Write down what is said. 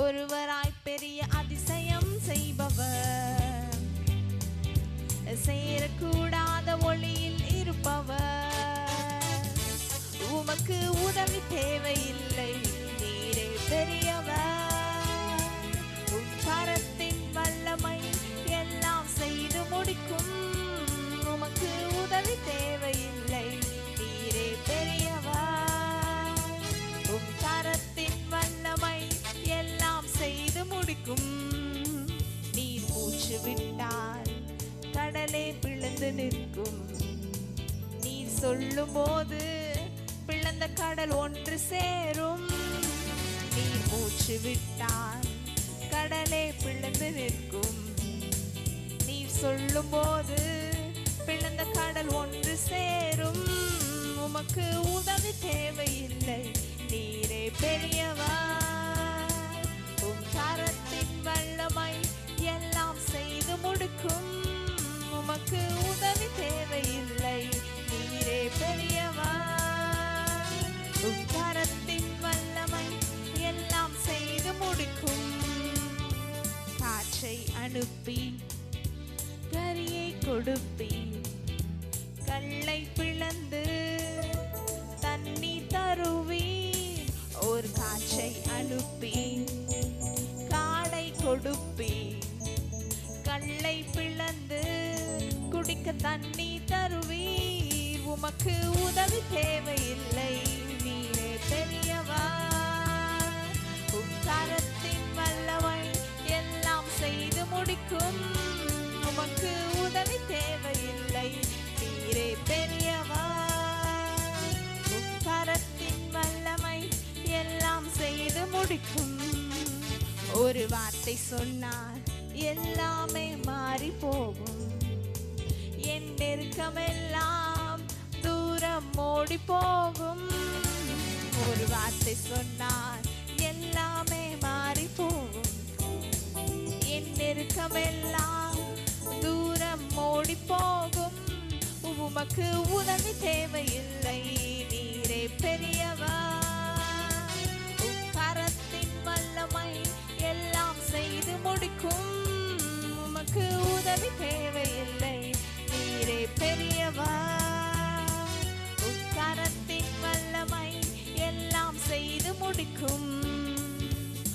ஒருவராய் பெரிய அதிசயம் செய்பவர், சேரக்கூடாத ஒளியில் இருப்பவர். உமக்கு உதவி தேவையில்லை, நீரே பெரியவர். உம் கரத்தின் வல்லமை எல்லாம் செய்து முடிக்கும். உமக்கு உதவி தேவையில்லை, நீரே பெரியவர். உம் கரத்தின் வல்லமை எல்லாம் செய்து முடிக்கும். நீர் மூச்சு விட்டால் கடலே பிளந்து நிற்கும். நீர் சொல்லும் போது பிளந்த கடல் ஒன்று சேரும். நீர் மூச்சு விட்டால் கடலே பிளந்து நிற்கும். நீர் சொல்லும் போது பிளந்த கடல் ஒன்று சேரும். உமக்கு உதவி தேவையில்லை, நீரே பெரியவர். உம் கரத்தின் வல்லமை எல்லாம் செய்து முடிக்கும். உமக்கு உதவி தேவையில்லை, நீரே பெரியவர். உம் கரத்தின் வல்லமை எல்லாம் செய்து முடிக்கும். காற்றை அனுப்பி கரியை கொடுப்பி, கல்லை பிளந்து தண்ணீர் தருவி. ஒரு காற்றை அனுப்பி காடை கொடுப்பி, கல்லை பிளந்து குடிக்க தண்ணீர் தருவீர். உமக்கு உதவி தேவையில்லை, நீரே பெரியவர். உம் கரத்தின் வல்லமை எல்லாம் செய்து முடிக்கும். உமக்கு உதவி தேவையில்லை, நீரே பெரியவர். உம் கரத்தின் வல்லமை எல்லாம் செய்து முடிக்கும். ஒரு வார்த்தை சொன்னால் எல்லாமே மாறி போகும். என் நெருக்கமெல்லாம் தூரம் ஓடி போகும். ஒரு வார்த்தை சொன்னால் எல்லாமே மாறி போகும். என் நெருக்கமெல்லாம் தூரம் ஓடி போகும். உமக்கு உதவி தேவையில்லை, நீரே பெரியவர். உம் கரத்தின் வல்லமை எல்லாம் செய்து முடிக்கும். உமக்கு உதவி